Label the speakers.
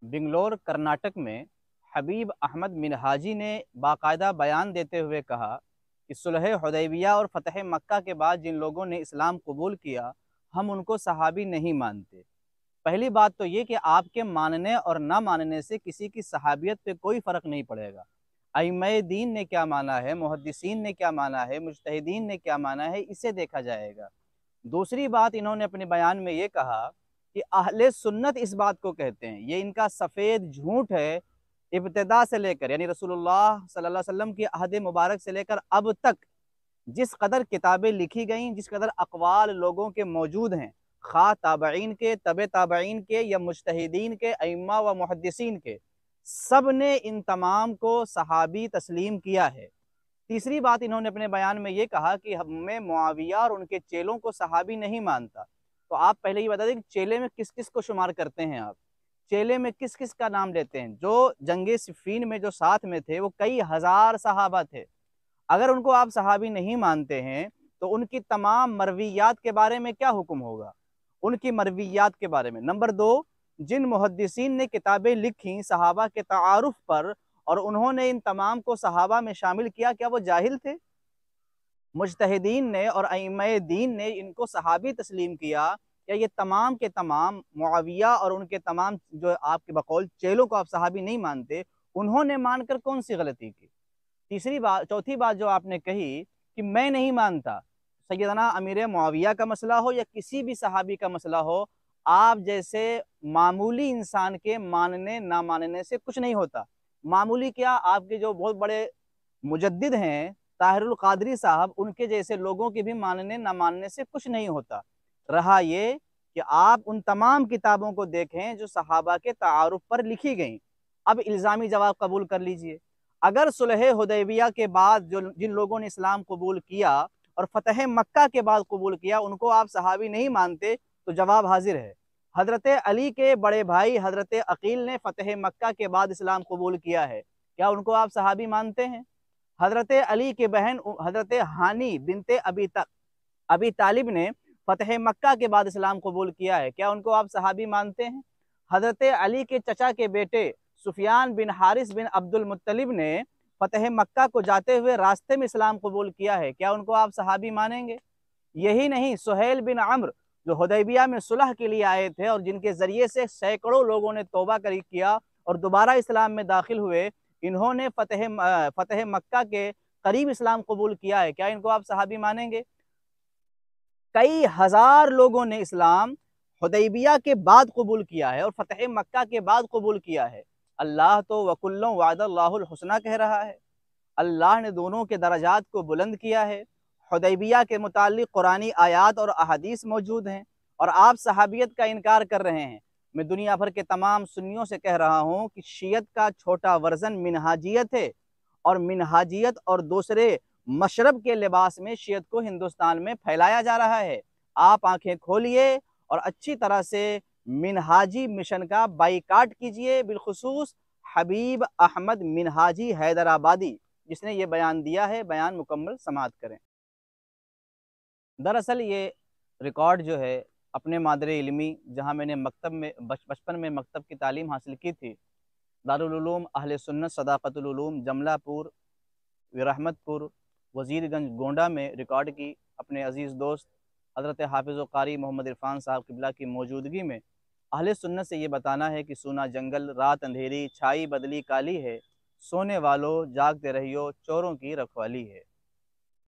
Speaker 1: बेंगलोर कर्नाटक में हबीब अहमद मिनहाजी ने बाकायदा बयान देते हुए कहा कि सुलह हुदैबिया और फ़तह मक्का के बाद जिन लोगों ने इस्लाम कबूल किया हम उनको सहाबी नहीं मानते। पहली बात तो ये कि आपके मानने और ना मानने से किसी की सहाबियत पे कोई फ़र्क नहीं पड़ेगा। अइम्माए दीन ने क्या माना है, मुहद्दिसीन ने क्या माना है, मुज्तहिदीन ने क्या माना है, इसे देखा जाएगा। दूसरी बात, इन्होंने अपने बयान में ये कहा कि अहले सुन्नत इस बात को कहते हैं, ये इनका सफ़ेद झूठ है। इब्तिदा से लेकर यानी रसूलुल्लाह सल्लल्लाहु अलैहि वसल्लम की अहद मुबारक से लेकर अब तक जिस कदर किताबें लिखी गईं, जिस कदर अक़वाल लोगों के मौजूद हैं, खा ताबईन के, तबे ताबईन के या मुज्तहिदीन के, अइम्मा व मुहद्दिसीन के, सब ने इन तमाम को सहाबी तस्लीम किया है। तीसरी बात, इन्होंने अपने बयान में ये कहा कि मैं मुआविया और उनके चेलों को सहाबी नहीं मानता। तो आप पहले ये बता दें कि चेले में किस किस को शुमार करते हैं आप? चेले में किस किस का नाम लेते हैं? जो जंगे सिफ़ीन में जो साथ में थे वो कई हज़ार सहाबा थे। अगर उनको आप सहाबी नहीं मानते हैं तो उनकी तमाम मरवियात के बारे में क्या हुक्म होगा? उनकी मरवियात के बारे में। नंबर दो, जिन मुहद्दिसीन ने किताबें लिखी सहाबा के तारुफ पर और उन्होंने इन तमाम को सहाबा में शामिल किया, क्या वो जाहिल थे? मुज्तहिदीन ने और अइम्माए दीन ने इनको सहाबी तस्लीम किया, या ये तमाम के तमाम मुआविया और उनके तमाम जो आपके बकौल चेलों को आप सहाबी नहीं मानते, उन्होंने मानकर कौन सी गलती की? तीसरी बात, चौथी बात जो आपने कही कि मैं नहीं मानता, सैयदना अमीर मुआविया का मसला हो या किसी भी सहाबी का मसला हो, आप जैसे मामूली इंसान के मानने ना मानने से कुछ नहीं होता। मामूली क्या, आपके जो बहुत बड़े मुजद्दिद हैं ताहिरुल कादरी साहब, उनके जैसे लोगों के भी मानने ना मानने से कुछ नहीं होता। रहा ये कि आप उन तमाम किताबों को देखें जो सहाबा के तारुफ पर लिखी गई। अब इल्ज़ामी जवाब कबूल कर लीजिए। अगर सुलह हुदैबिया के बाद जो जिन लोगों ने इस्लाम कबूल किया और फ़तह मक्का के बाद कबूल किया उनको आप सहाबी नहीं मानते, तो जवाब हाजिर है। हज़रत अली के बड़े भाई हज़रत अकील ने फ़तह मक्का के बाद इस्लाम कबूल किया है, क्या उनको आप सहाबी मानते हैं? हज़रत अली की बहन हज़रत हानी बिनते अबी तालिब ने फ़तह मक्का के बाद इस्लाम कबूल किया है, क्या उनको आप सहाबी मानते हैं? हज़रत अली के चचा के बेटे सुफियान बिन हारिस बिन अब्दुल मुत्तलिब ने फ़तह मक्का को जाते हुए रास्ते में इस्लाम कबूल किया है, क्या उनको आप सहाबी मानेंगे? यही नहीं, सुहैल बिन अम्र जो हुदैबिया में सुलह के लिए आए थे और जिनके ज़रिए से सैकड़ों लोगों ने तौबा किया और दोबारा इस्लाम में दाखिल हुए, इन्होंने फ़तह मक्का के करीब इस्लाम कबूल किया है, क्या इनको आप सहाबी मानेंगे? कई हज़ार लोगों ने इस्लाम हुदैबिया के बाद कबूल किया है और फ़तह मक्का के बाद कबूल किया है। अल्लाह तो वकुल्लुम वअदल्लाहुल हुस्ना कह रहा है। अल्लाह ने दोनों के दरजात को बुलंद किया है। हुदैबिया के मुताल्लिक़ कुरानी आयात और अहादीस मौजूद हैं और आप सहाबियत का इनकार कर रहे हैं। मैं दुनिया भर के तमाम सुन्नियों से कह रहा हूँ कि शियत का छोटा वर्जन मिनहाजियत है और मिनहाजियत और दूसरे मशरब के लिबास में शियत को हिंदुस्तान में फैलाया जा रहा है। आप आंखें खोलिए और अच्छी तरह से मिनहाजी मिशन का बाइकाट कीजिए, बिलखुसूस हबीब अहमद मिनहाजी हैदराबादी जिसने ये बयान दिया है। बयान मुकम्मल समाअत करें। दरअसल ये रिकॉर्ड जो है अपने मादरे इल्मी, जहाँ मैंने मकतब में बचपन में मकतब की तालीम हासिल की थी, दारुल उलूम अहले सुन्नत सदाकतुल उलूम जमलापुर रहमतपुर वज़ीरगंज गोंडा में रिकॉर्ड की अपने अज़ीज़ दोस्त हज़रत हाफिज़ व क़ारी मोहम्मद इरफ़ान साहब क़िबला की मौजूदगी में। अहले सुन्नत से ये बताना है कि सूना जंगल रात अंधेरी छाई बदली काली है, सोने वालों जागते रहियो चोरों की रखवाली है।